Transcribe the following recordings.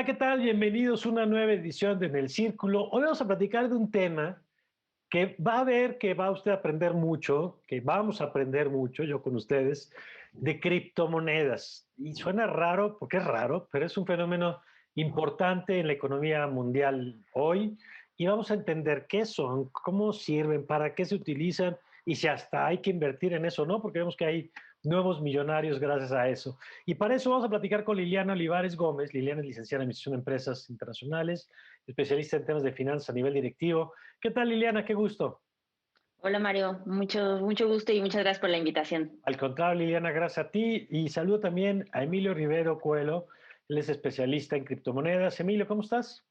¿qué tal? Bienvenidos a una nueva edición de En el Círculo. Hoy vamos a platicar de un tema que va a ver que va usted a aprender mucho, que vamos a aprender mucho, yo con ustedes, de criptomonedas. Y suena raro, porque es raro, pero es un fenómeno importante en la economía mundial hoy. Y vamos a entender qué son, cómo sirven, para qué se utilizan y si hasta hay que invertir en eso, ¿no? Porque vemos que hay nuevos millonarios gracias a eso. Y para eso vamos a platicar con Liliana Olivares Gómez. Liliana es licenciada en Administración de Empresas Internacionales, especialista en temas de finanzas a nivel directivo. ¿Qué tal, Liliana? Qué gusto. Hola Mario, mucho gusto y muchas gracias por la invitación. Al contrario, Liliana, gracias a ti. Y saludo también a Emilio Rivero Coelho. Él es especialista en criptomonedas. Emilio, ¿cómo estás?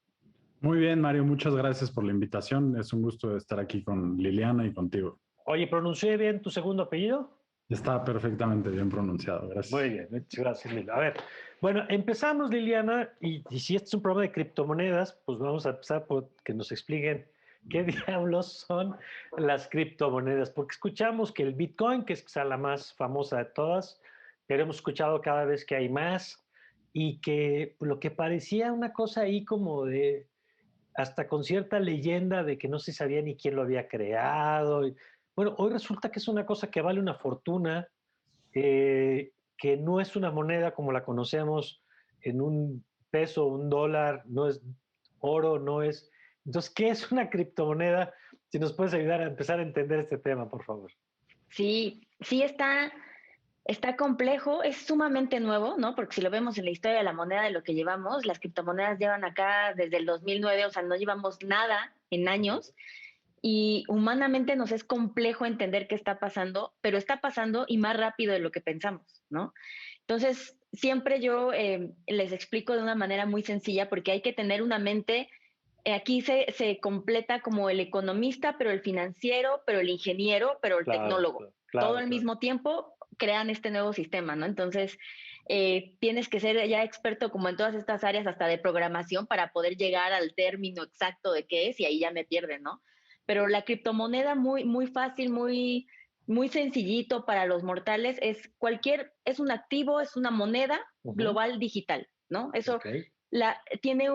Muy bien, Mario, muchas gracias por la invitación. Es un gusto estar aquí con Liliana y contigo. Oye, ¿pronuncié bien tu segundo apellido? Está perfectamente bien pronunciado, Muy gracias. bien, muchas gracias, Emilio. A ver, bueno, empezamos, Liliana, y si este es un programa de criptomonedas, pues vamos a empezar por que nos expliquen qué diablos son las criptomonedas, porque escuchamos que el Bitcoin, que es quizá la más famosa de todas, pero hemos escuchado cada vez que hay más, y que lo que parecía una cosa ahí como de, hasta con cierta leyenda de que no se sabía ni quién lo había creado. Bueno, hoy resulta que es una cosa que vale una fortuna, que no es una moneda como la conocemos en un peso, un dólar, no es oro, no es... Entonces, ¿qué es una criptomoneda? Si nos puedes ayudar a empezar a entender este tema, por favor. Sí, está complejo, es sumamente nuevo, ¿no? Porque si lo vemos en la historia de la moneda, de lo que llevamos, las criptomonedas llevan acá desde el 2009, o sea, no llevamos nada en años y humanamente nos es complejo entender qué está pasando, pero está pasando y más rápido de lo que pensamos, ¿no? Entonces, siempre yo les explico de una manera muy sencilla porque hay que tener una mente. Aquí se completa como el economista, pero el financiero, pero el ingeniero, pero el Claro, tecnólogo. Todo claro, al claro. mismo tiempo crean este nuevo sistema, ¿no? Entonces, tienes que ser ya experto como en todas estas áreas, hasta de programación, para poder llegar al término exacto de qué es, y ahí ya me pierden, ¿no? Pero la criptomoneda muy fácil, muy sencillito para los mortales, es un activo, es una moneda Ujú. global digital, ¿no? Eso Ok, tiene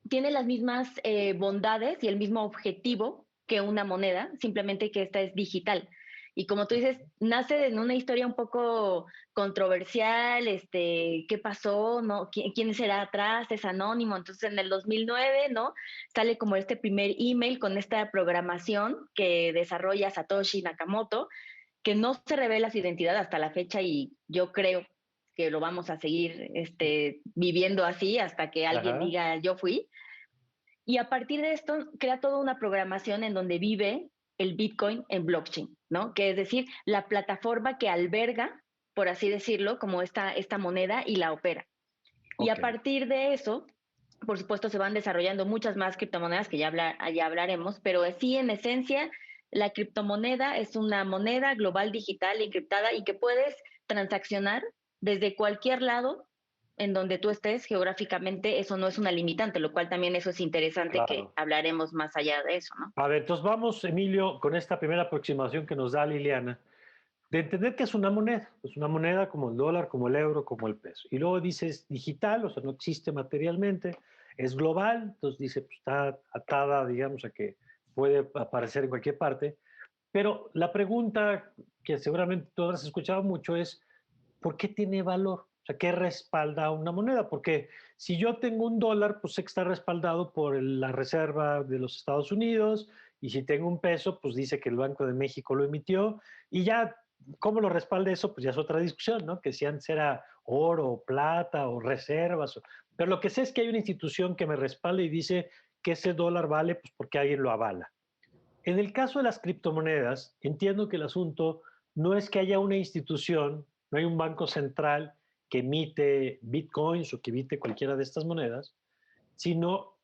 tiene las mismas bondades y el mismo objetivo que una moneda, simplemente que esta es digital. Y como tú dices, nace en una historia un poco controversial, ¿qué pasó? ¿No? ¿Quién será atrás? Es anónimo. Entonces, en el 2009, ¿no? Sale como este primer email con esta programación que desarrolla Satoshi Nakamoto, que no se revela su identidad hasta la fecha y yo creo que lo vamos a seguir viviendo así hasta que alguien ajá, diga yo fui. Y a partir de esto crea toda una programación en donde vive el Bitcoin en blockchain, ¿no? Que es decir, la plataforma que alberga, por así decirlo, como esta moneda y la opera. Y ok. a partir de eso, por supuesto, se van desarrollando muchas más criptomonedas que ya hablaremos, pero sí, en esencia, la criptomoneda es una moneda global digital encriptada y que puedes transaccionar desde cualquier lado en donde tú estés geográficamente. Eso no es una limitante, lo cual también eso es interesante, que Claro. hablaremos más allá de eso, ¿no? A ver, entonces vamos, Emilio, con esta primera aproximación que nos da Liliana, de entender que es una moneda como el dólar, como el euro, como el peso. Y luego dices digital, o sea, no existe materialmente, es global, entonces dice, pues está atada, digamos, a que puede aparecer en cualquier parte. Pero la pregunta que seguramente tú habrás escuchado mucho es, ¿por qué tiene valor? O sea, ¿qué respalda una moneda? Porque si yo tengo un dólar, pues sé que está respaldado por la Reserva de los Estados Unidos, y si tengo un peso, pues dice que el Banco de México lo emitió, y ya, ¿cómo lo respalda eso? Pues ya es otra discusión, ¿no? Que si antes era oro, o plata, o reservas, pero lo que sé es que hay una institución que me respalda y dice que ese dólar vale, pues porque alguien lo avala. En el caso de las criptomonedas, entiendo que el asunto no es que haya una institución, no hay un banco central que emite bitcoins o que emite cualquiera de estas monedas, sino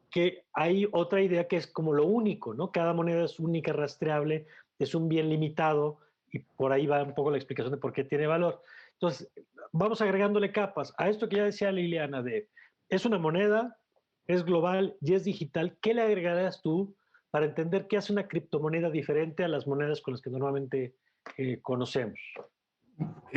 que hay otra idea que es como lo único, ¿no? Cada moneda es única, rastreable, es un bien limitado, y por ahí va un poco la explicación de por qué tiene valor. Entonces, vamos agregándole capas a esto que ya decía Liliana de, es una moneda, es global y es digital. ¿Qué le agregarás tú para entender qué hace una criptomoneda diferente a las monedas con las que normalmente conocemos?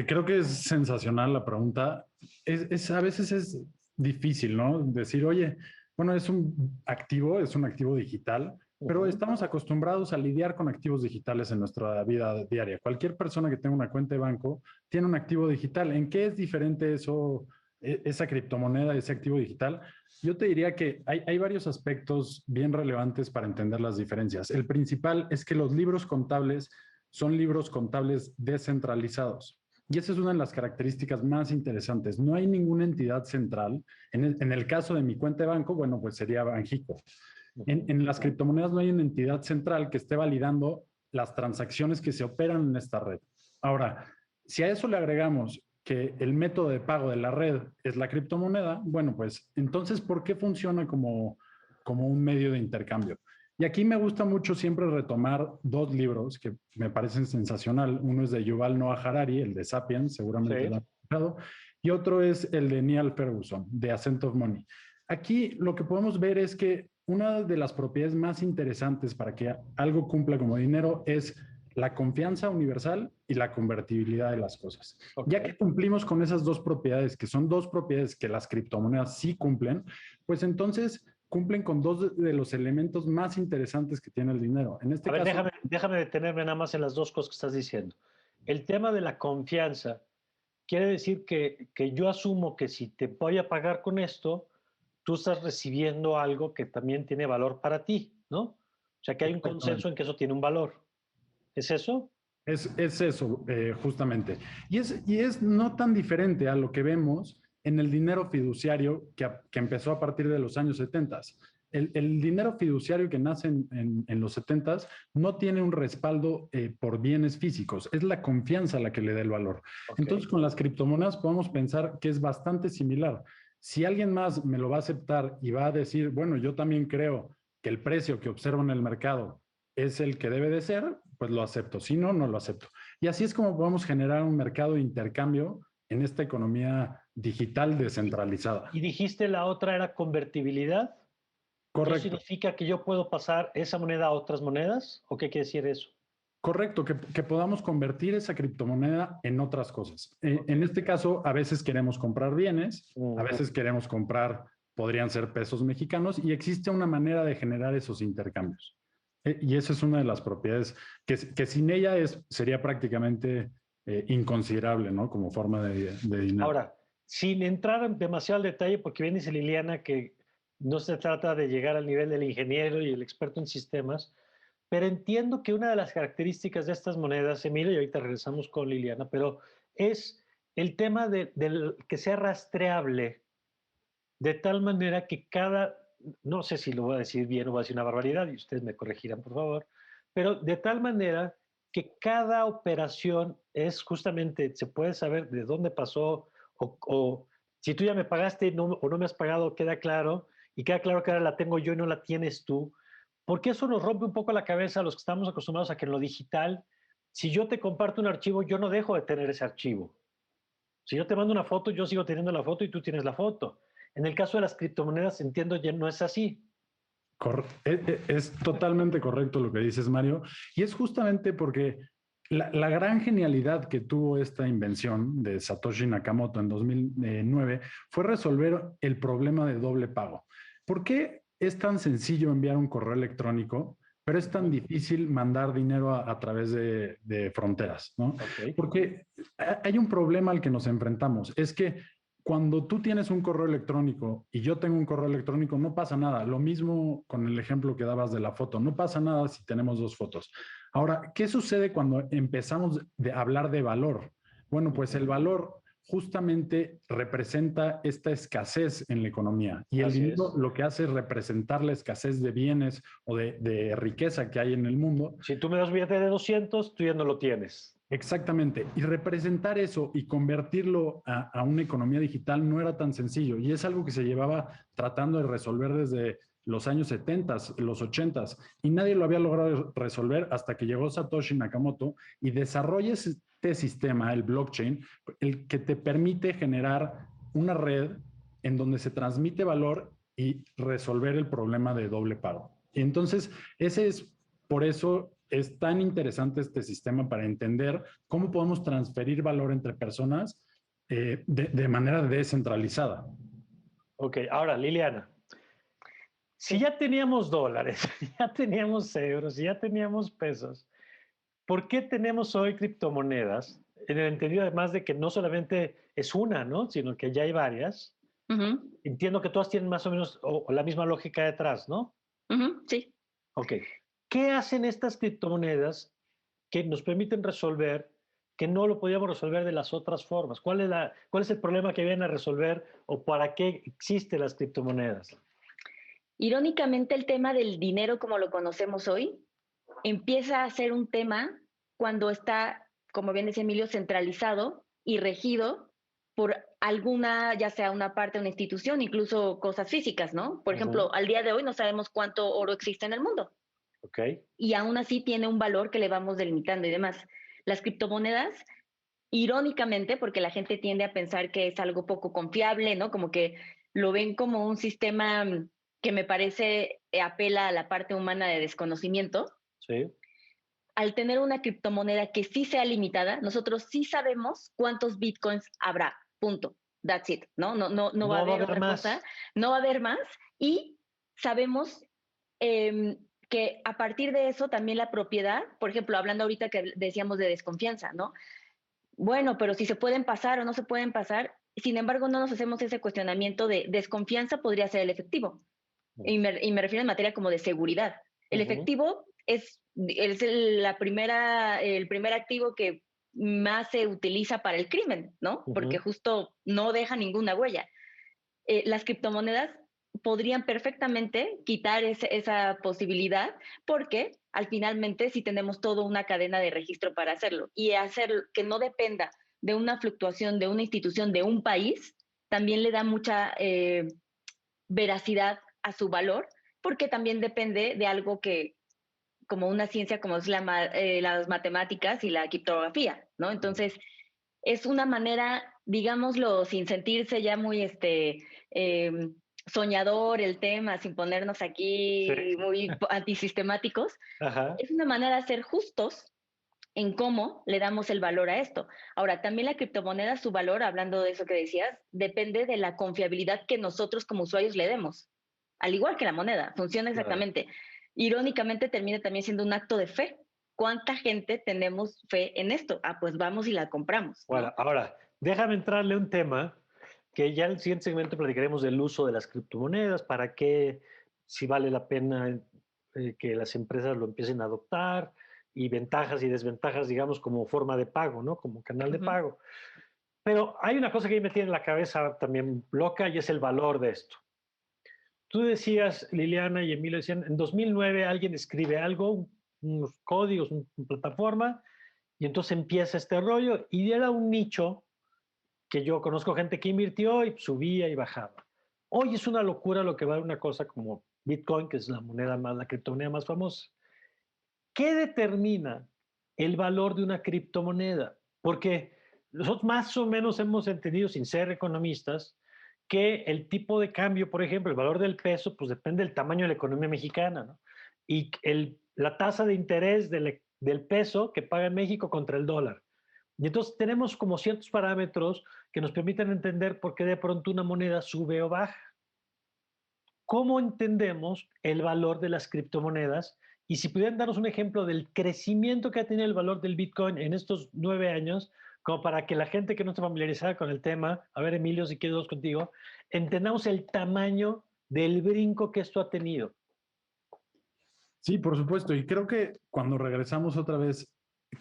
Creo que es sensacional la pregunta. A veces es difícil, ¿no? Decir, oye, bueno, es un activo digital, pero estamos acostumbrados a lidiar con activos digitales en nuestra vida diaria. Cualquier persona que tenga una cuenta de banco tiene un activo digital. ¿En qué es diferente eso, esa criptomoneda, ese activo digital? Yo te diría que hay varios aspectos bien relevantes para entender las diferencias. El principal es que los libros contables son libros contables descentralizados. Y esa es una de las características más interesantes. No hay ninguna entidad central. En el caso de mi cuenta de banco, bueno, pues sería Banxico. En las criptomonedas no hay una entidad central que esté validando las transacciones que se operan en esta red. Ahora, si a eso le agregamos que el método de pago de la red es la criptomoneda, bueno, pues entonces, ¿por qué funciona como un medio de intercambio? Y aquí me gusta mucho siempre retomar dos libros que me parecen sensacional. Uno es de Yuval Noah Harari, el de Sapiens, seguramente lo han escuchado, y otro es el de Neil Ferguson, de Ascent of Money. Aquí lo que podemos ver es que una de las propiedades más interesantes para que algo cumpla como dinero es la confianza universal y la convertibilidad de las cosas. Ya que cumplimos con esas dos propiedades, que son dos propiedades que las criptomonedas sí cumplen, pues entonces cumplen con dos de los elementos más interesantes que tiene el dinero. En este caso, déjame detenerme nada más en las dos cosas que estás diciendo. El tema de la confianza quiere decir que yo asumo que si te voy a pagar con esto, tú estás recibiendo algo que también tiene valor para ti, ¿no? O sea, que hay un consenso en que eso tiene un valor. ¿Es eso? Es eso, justamente. Y es no tan diferente a lo que vemos en el dinero fiduciario que empezó a partir de los años 70. El dinero fiduciario que nace en los 70 no tiene un respaldo por bienes físicos, es la confianza la que le da el valor. Entonces, con las criptomonedas podemos pensar que es bastante similar. Si alguien más me lo va a aceptar y va a decir, bueno, yo también creo que el precio que observo en el mercado es el que debe de ser, pues lo acepto. Si no, no lo acepto. Y así es como podemos generar un mercado de intercambio en esta economía digital descentralizada. Y dijiste la otra era convertibilidad. Correcto. ¿Eso significa que yo puedo pasar esa moneda a otras monedas? ¿O qué quiere decir eso? Correcto, que podamos convertir esa criptomoneda en otras cosas. En este caso, a veces queremos comprar bienes, a veces queremos comprar, podrían ser pesos mexicanos, y existe una manera de generar esos intercambios. Y esa es una de las propiedades que sin ella sería prácticamente inconsiderable, ¿no? Como forma de dinero. Ahora, sin entrar en demasiado detalle, porque bien dice Liliana que no se trata de llegar al nivel del ingeniero y el experto en sistemas, pero entiendo que una de las características de estas monedas, Emilio, y ahorita regresamos con Liliana, pero es el tema de que sea rastreable de tal manera que no sé si lo voy a decir bien o voy a decir una barbaridad, y ustedes me corregirán, por favor, pero de tal manera que cada operación es justamente, se puede saber de dónde pasó, o si tú ya me pagaste o no me has pagado, queda claro, y queda claro que ahora la tengo yo y no la tienes tú, porque eso nos rompe un poco la cabeza a los que estamos acostumbrados a que en lo digital, si yo te comparto un archivo, yo no dejo de tener ese archivo. Si yo te mando una foto, yo sigo teniendo la foto y tú tienes la foto. En el caso de las criptomonedas, entiendo, ya no es así. Es totalmente correcto lo que dices, Mario. Y es justamente porque la gran genialidad que tuvo esta invención de Satoshi Nakamoto en 2009 fue resolver el problema de doble pago. ¿Por qué es tan sencillo enviar un correo electrónico, pero es tan difícil mandar dinero a través de fronteras, ¿no? Porque hay un problema al que nos enfrentamos. Es que cuando tú tienes un correo electrónico y yo tengo un correo electrónico, no pasa nada. Lo mismo con el ejemplo que dabas de la foto. No pasa nada si tenemos dos fotos. Ahora, ¿qué sucede cuando empezamos a hablar de valor? Bueno, pues el valor justamente representa esta escasez en la economía. Y el dinero lo que hace es representar la escasez de bienes o de riqueza que hay en el mundo. Si tú me das un billete de 200, tú ya no lo tienes. Exactamente. Y representar eso y convertirlo a una economía digital no era tan sencillo. Y es algo que se llevaba tratando de resolver desde los años 70, los 80, y nadie lo había logrado resolver hasta que llegó Satoshi Nakamoto y desarrolla este sistema, el blockchain, el que te permite generar una red en donde se transmite valor y resolver el problema de doble pago. Y entonces, por eso es tan interesante este sistema para entender cómo podemos transferir valor entre personas de manera descentralizada. Ok, ahora Liliana, si ya teníamos dólares, ya teníamos euros, ya teníamos pesos, ¿por qué tenemos hoy criptomonedas? En el entendido además de que no solamente es una, ¿no? Sino que ya hay varias. Entiendo que todas tienen más o menos o la misma lógica detrás, ¿no? Sí. Ok. ¿Qué hacen estas criptomonedas que nos permiten resolver que no lo podíamos resolver de las otras formas? ¿Cuál es el problema que vienen a resolver o para qué existen las criptomonedas? Irónicamente, el tema del dinero como lo conocemos hoy empieza a ser un tema cuando está, como bien decía Emilio, centralizado y regido por alguna, ya sea una parte, una institución, incluso cosas físicas, ¿no? Por ejemplo, al día de hoy no sabemos cuánto oro existe en el mundo. Ok. Y aún así tiene un valor que le vamos delimitando y demás. Las criptomonedas, irónicamente, porque la gente tiende a pensar que es algo poco confiable, ¿no? Como que lo ven como un sistema que me parece apela a la parte humana de desconocimiento. Sí. Al tener una criptomoneda que sí sea limitada, nosotros sí sabemos cuántos bitcoins habrá. Punto. That's it. No va a haber otra cosa. No va a haber más. Y sabemos que a partir de eso también la propiedad, por ejemplo, hablando ahorita que decíamos de desconfianza, ¿no? Bueno, pero si se pueden pasar o no se pueden pasar, sin embargo, no nos hacemos ese cuestionamiento de desconfianza podría ser el efectivo. Y me refiero en materia como de seguridad. El efectivo es el primer activo que más se utiliza para el crimen, ¿no? Porque justo no deja ninguna huella. Las criptomonedas podrían perfectamente quitar esa posibilidad porque al finalmente sí tenemos toda una cadena de registro para hacerlo y hacer que no dependa de una fluctuación de una institución de un país también le da mucha veracidad a su valor porque también depende de algo que como una ciencia como es las matemáticas y la criptografía, ¿no? Entonces es una manera, digámoslo, sin sentirse ya muy soñador el tema, sin ponernos aquí muy antisistemáticos, es una manera de ser justos en cómo le damos el valor a esto. Ahora, también la criptomoneda, su valor, hablando de eso que decías, depende de la confiabilidad que nosotros como usuarios le demos. Al igual que la moneda, funciona exactamente. Irónicamente, termina también siendo un acto de fe. ¿Cuánta gente tenemos fe en esto? Ah, pues vamos y la compramos, ¿no? Bueno, ahora, déjame entrarle un tema que ya en el siguiente segmento platicaremos del uso de las criptomonedas, para qué, si vale la pena que las empresas lo empiecen a adoptar y ventajas y desventajas, digamos, como forma de pago, ¿no? Como canal de pago. Pero hay una cosa que me tiene en la cabeza también loca y es el valor de esto. Tú decías, Liliana y Emilio decían, en 2009 alguien escribe algo, unos códigos, una plataforma, y entonces empieza este rollo y era un nicho que yo conozco gente que invirtió y subía y bajaba. Hoy es una locura lo que vale una cosa como Bitcoin, que es la moneda más, la criptomoneda más famosa. ¿Qué determina el valor de una criptomoneda? Porque nosotros más o menos hemos entendido, sin ser economistas, que el tipo de cambio, por ejemplo, el valor del peso, pues depende del tamaño de la economía mexicana, ¿no? Y la tasa de interés del peso que paga México contra el dólar. Y entonces tenemos como ciertos parámetros que nos permiten entender por qué de pronto una moneda sube o baja. ¿Cómo entendemos el valor de las criptomonedas? Y si pudieran darnos un ejemplo del crecimiento que ha tenido el valor del Bitcoin en estos 9 años, como para que la gente que no está familiarizada con el tema, a ver, Emilio, si quieres contigo, entendamos el tamaño del brinco que esto ha tenido. Sí, por supuesto. Y creo que cuando regresamos otra vez,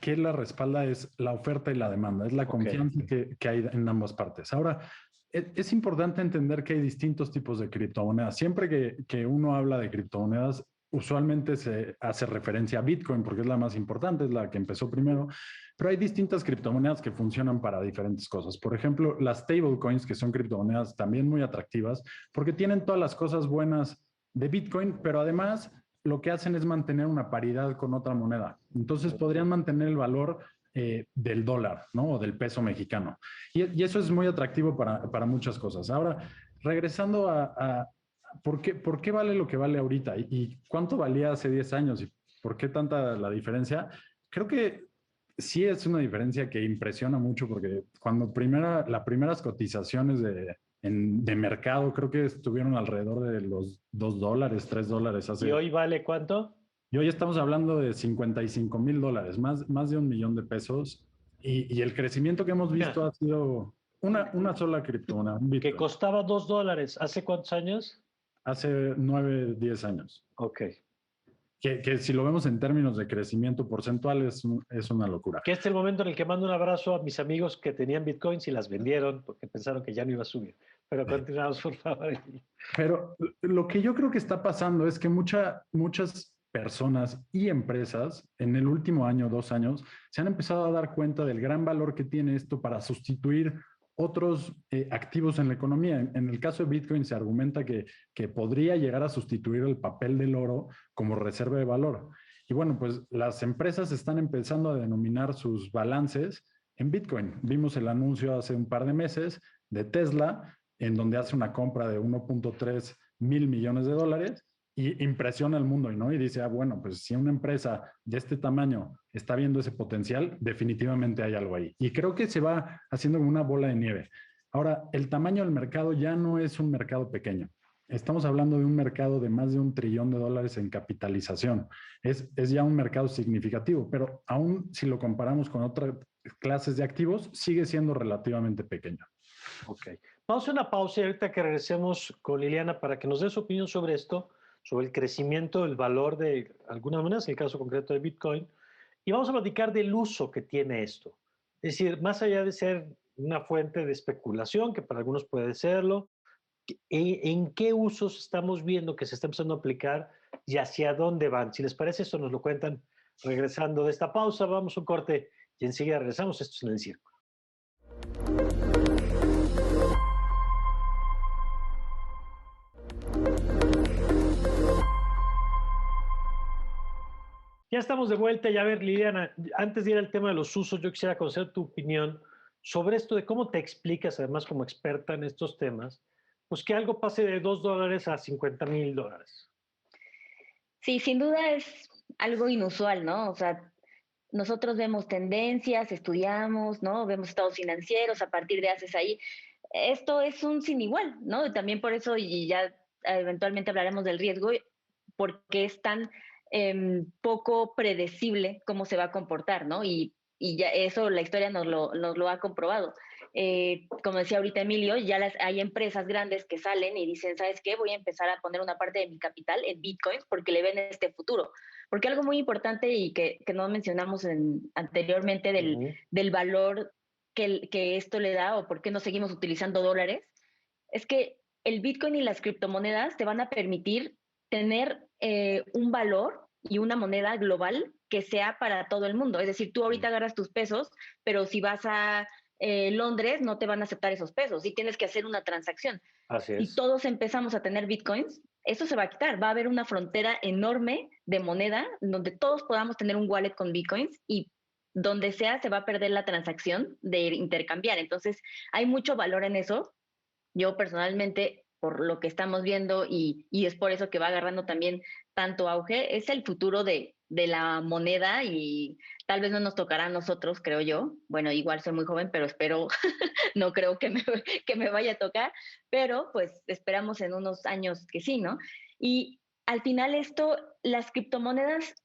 ¿qué la respalda? Es la oferta y la demanda, es la confianza que hay en ambas partes. Ahora, es importante entender que hay distintos tipos de criptomonedas. Siempre que uno habla de criptomonedas, usualmente se hace referencia a Bitcoin porque es la más importante, es la que empezó primero, pero hay distintas criptomonedas que funcionan para diferentes cosas. Por ejemplo, las stablecoins, que son criptomonedas también muy atractivas porque tienen todas las cosas buenas de Bitcoin, pero además lo que hacen es mantener una paridad con otra moneda. Entonces podrían mantener el valor del dólar, ¿no? O del peso mexicano. Y eso es muy atractivo para muchas cosas. Ahora, regresando a ¿por qué vale lo que vale ahorita? ¿Y cuánto valía hace 10 años? ¿Y por qué tanta la diferencia? Creo que sí es una diferencia que impresiona mucho porque cuando las primeras cotizaciones de mercado, creo que estuvieron alrededor de los $2, $3 hace... ¿Y hoy vale cuánto? Y hoy estamos hablando de $55,000, más de 1 millón de pesos. Y el crecimiento que hemos visto ha sido una sola criptomoneda, un Que Bitcoin. costaba $2. ¿Hace cuántos años? Hace 9, 10 años. Ok. Que si lo vemos en términos de crecimiento porcentual es una locura. Que este es el momento en el que mando un abrazo a mis amigos que tenían bitcoins y las vendieron porque pensaron que ya no iba a subir. Pero continuamos, por favor. Pero lo que yo creo que está pasando es que muchas personas y empresas en el último año, 2 años, se han empezado a dar cuenta del gran valor que tiene esto para sustituir otros activos en la economía. En el caso de Bitcoin se argumenta que podría llegar a sustituir el papel del oro como reserva de valor. Y bueno, pues las empresas están empezando a denominar sus balances en Bitcoin. Vimos el anuncio hace un par de meses de Tesla, en donde hace una compra de 1.3 mil millones de dólares y impresiona al mundo, ¿no? Y dice, bueno, pues si una empresa de este tamaño está viendo ese potencial, definitivamente hay algo ahí. Y creo que se va haciendo como una bola de nieve. Ahora, el tamaño del mercado ya no es un mercado pequeño. Estamos hablando de un mercado de más de $1 trillón en capitalización. Es ya un mercado significativo, pero aún si lo comparamos con otras clases de activos, sigue siendo relativamente pequeño. Ok. Vamos a hacer una pausa y ahorita que regresemos con Liliana para que nos dé su opinión sobre esto, sobre el crecimiento del valor de algunas monedas, en el caso concreto de Bitcoin, y vamos a platicar del uso que tiene esto. Es decir, más allá de ser una fuente de especulación, que para algunos puede serlo, ¿en qué usos estamos viendo que se está empezando a aplicar y hacia dónde van? Si les parece, eso nos lo cuentan regresando de esta pausa. Vamos a un corte y enseguida regresamos. Esto es En el Círculo. Ya estamos de vuelta y a ver, Liliana, antes de ir al tema de los usos, yo quisiera conocer tu opinión sobre esto de cómo te explicas, además como experta en estos temas, pues que algo pase de $2 a $50,000. Sí, sin duda es algo inusual, ¿no? O sea, nosotros vemos tendencias, estudiamos, ¿no? Vemos estados financieros, a partir de haces ahí. Esto es un sin igual, ¿no? Y también por eso, y ya eventualmente hablaremos del riesgo, porque es tan poco predecible cómo se va a comportar, ¿no? Y ya eso la historia nos lo ha comprobado. Como decía ahorita Emilio, ya hay empresas grandes que salen y dicen, ¿sabes qué? Voy a empezar a poner una parte de mi capital en bitcoins porque le ven este futuro. Porque algo muy importante y que no mencionamos anteriormente del valor que esto le da o por qué no seguimos utilizando dólares, es que el bitcoin y las criptomonedas te van a permitir tener un valor y una moneda global que sea para todo el mundo. Es decir, tú ahorita agarras tus pesos, pero si vas a Londres no te van a aceptar esos pesos y tienes que hacer una transacción. Así es. Y todos empezamos a tener bitcoins, eso se va a quitar. Va a haber una frontera enorme de moneda donde todos podamos tener un wallet con bitcoins y donde sea se va a perder la transacción de intercambiar. Entonces, hay mucho valor en eso. Yo personalmente, por lo que estamos viendo, y es por eso que va agarrando también tanto auge, es el futuro de la moneda y tal vez no nos tocará a nosotros, creo yo. Bueno, igual soy muy joven, pero espero, no creo que me vaya a tocar, pero pues esperamos en unos años que sí, ¿no? Y al final las criptomonedas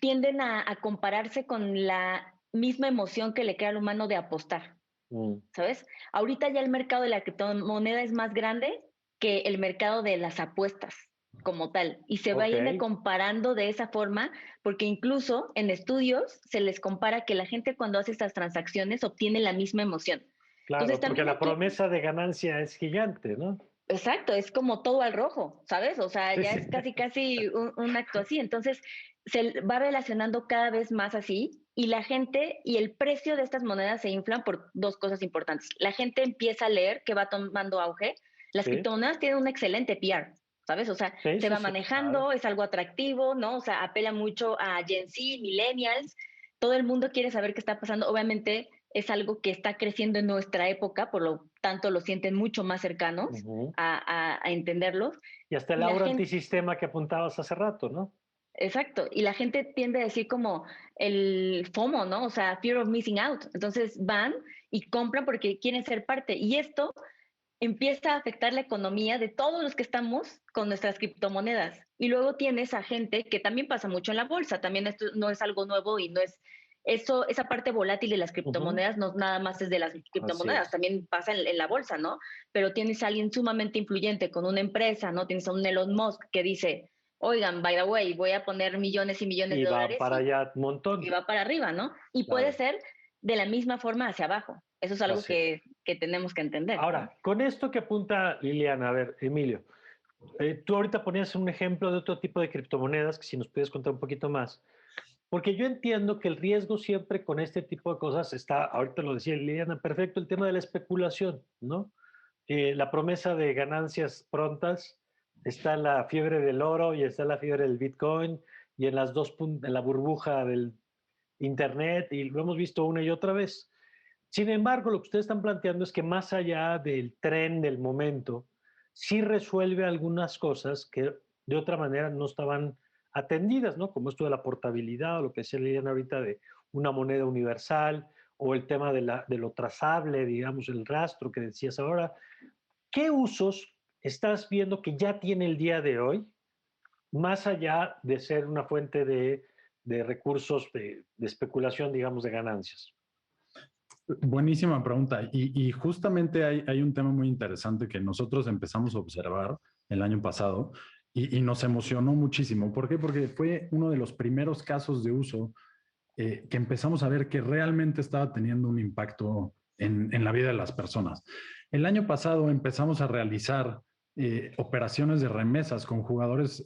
tienden a compararse con la misma emoción que le crea al humano de apostar. ¿Sabes? Ahorita ya el mercado de la criptomoneda es más grande que el mercado de las apuestas como tal. Y se va a ir comparando de esa forma, porque incluso en estudios se les compara que la gente cuando hace estas transacciones obtiene la misma emoción. Claro, entonces, porque la promesa de ganancia es gigante, ¿no? Exacto, es como todo al rojo, ¿sabes? O sea, ya es casi un acto así. Entonces, se va relacionando cada vez más así y la gente y el precio de estas monedas se inflan por dos cosas importantes. La gente empieza a leer que va tomando auge. Las criptomonedas tienen un excelente PR, ¿sabes? O sea, se va manejando, claro. Es algo atractivo, ¿no? O sea, apela mucho a Gen Z, millennials. Todo el mundo quiere saber qué está pasando. Obviamente es algo que está creciendo en nuestra época, por lo tanto lo sienten mucho más cercanos a entenderlos. Y hasta el aura antisistema que apuntabas hace rato, ¿no? Exacto, y la gente tiende a decir como el FOMO, ¿no? O sea, fear of missing out. Entonces van y compran porque quieren ser parte. Y esto empieza a afectar la economía de todos los que estamos con nuestras criptomonedas. Y luego tienes a gente que también pasa mucho en la bolsa, también esto no es algo nuevo y no es eso, esa parte volátil de las criptomonedas no nada más es de las criptomonedas, también pasa en la bolsa, ¿no? Pero tienes a alguien sumamente influyente con una empresa, ¿no? Tienes a un Elon Musk que dice, oigan, by the way, voy a poner millones y millones de dólares. Y va para allá un montón. Y va para arriba, ¿no? Y puede ser de la misma forma hacia abajo. Eso es algo que tenemos que entender. Ahora, ¿no? con esto que apunta Liliana, a ver, Emilio, tú ahorita ponías un ejemplo de otro tipo de criptomonedas, que si nos puedes contar un poquito más. Porque yo entiendo que el riesgo siempre con este tipo de cosas está, ahorita lo decía Liliana, perfecto, el tema de la especulación, ¿no? La promesa de ganancias prontas, está la fiebre del oro y está la fiebre del Bitcoin y en las dos en la burbuja del Internet y lo hemos visto una y otra vez. Sin embargo, lo que ustedes están planteando es que más allá del tren del momento, sí resuelve algunas cosas que de otra manera no estaban atendidas, ¿no? Como esto de la portabilidad o lo que se leían ahorita de una moneda universal o el tema de lo trazable, digamos, el rastro que decías ahora. ¿Qué usos estás viendo que ya tiene el día de hoy, más allá de ser una fuente de recursos de especulación, digamos, de ganancias? Buenísima pregunta. Y justamente hay un tema muy interesante que nosotros empezamos a observar el año pasado y nos emocionó muchísimo. ¿Por qué? Porque fue uno de los primeros casos de uso que empezamos a ver que realmente estaba teniendo un impacto en la vida de las personas. El año pasado empezamos a realizar operaciones de remesas con jugadores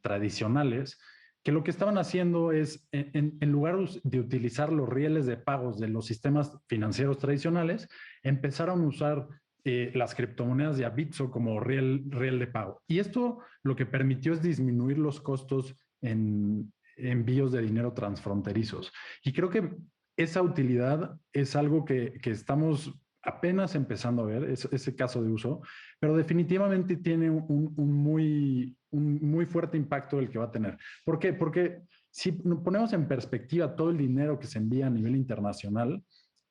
tradicionales que lo que estaban haciendo es, en lugar de utilizar los rieles de pagos de los sistemas financieros tradicionales, empezaron a usar las criptomonedas de Bitso como riel de pago. Y esto lo que permitió es disminuir los costos en envíos de dinero transfronterizos. Y creo que esa utilidad es algo que estamos apenas empezando a ver, ese caso de uso, pero definitivamente tiene un muy fuerte impacto el que va a tener. ¿Por qué? Porque si ponemos en perspectiva todo el dinero que se envía a nivel internacional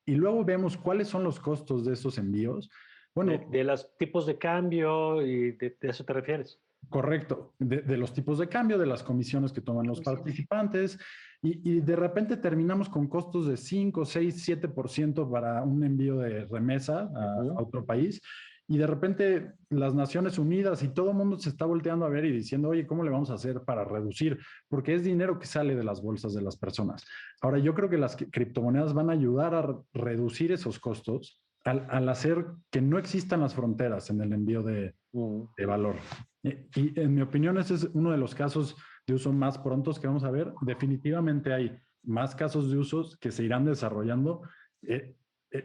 y luego vemos cuáles son los costos de esos envíos, bueno, de los tipos de cambio y de eso te refieres. Correcto, de los tipos de cambio, de las comisiones que toman los participantes y de repente terminamos con costos de 5, 6, 7% para un envío de remesa a otro país y de repente las Naciones Unidas y todo el mundo se está volteando a ver y diciendo, oye, ¿cómo le vamos a hacer para reducir? Porque es dinero que sale de las bolsas de las personas. Ahora, yo creo que las criptomonedas van a ayudar a reducir esos costos al hacer que no existan las fronteras en el envío de valor. Y en mi opinión, ese es uno de los casos de uso más prontos que vamos a ver. Definitivamente hay más casos de usos que se irán desarrollando.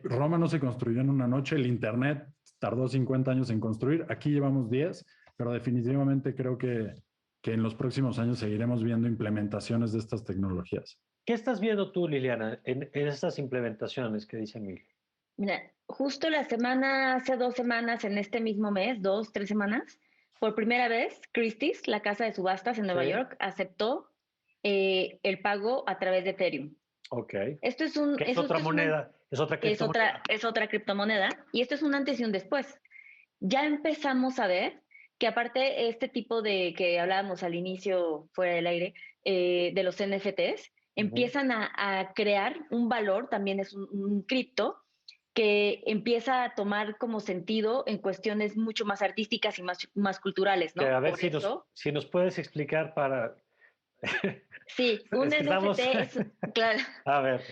Roma no se construyó en una noche, el Internet tardó 50 años en construir, aquí llevamos 10, pero definitivamente creo que en los próximos años seguiremos viendo implementaciones de estas tecnologías. ¿Qué estás viendo tú, Liliana, en estas implementaciones que dice Emilio? Mira, justo hace 2 semanas, en este mismo mes, 2, 3 semanas, por primera vez, Christie's, la casa de subastas en Nueva York, aceptó el pago a través de Ethereum. Ok. Esto es otra moneda, es otra criptomoneda. Es otra criptomoneda y esto es un antes y un después. Ya empezamos a ver que aparte este tipo de que hablábamos al inicio fuera del aire, de los NFTs, empiezan a crear un valor, también es un cripto, que empieza a tomar como sentido en cuestiones mucho más artísticas y más culturales, ¿no? Que a ver si nos puedes explicar para... Sí, un NFT es, claro, a ver.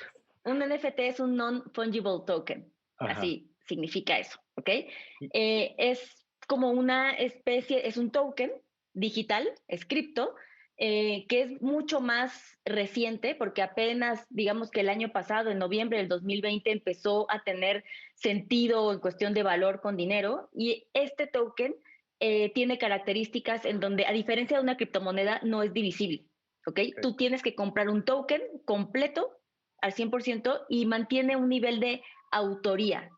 Un NFT es un non-fungible token, así significa eso, ¿ok? Es como una especie, es un token digital, es cripto, que es mucho más reciente porque apenas, digamos que el año pasado, en noviembre del 2020, empezó a tener sentido en cuestión de valor con dinero y este token tiene características en donde, a diferencia de una criptomoneda, no es divisible, ¿ok? Tú tienes que comprar un token completo al 100% y mantiene un nivel de autoría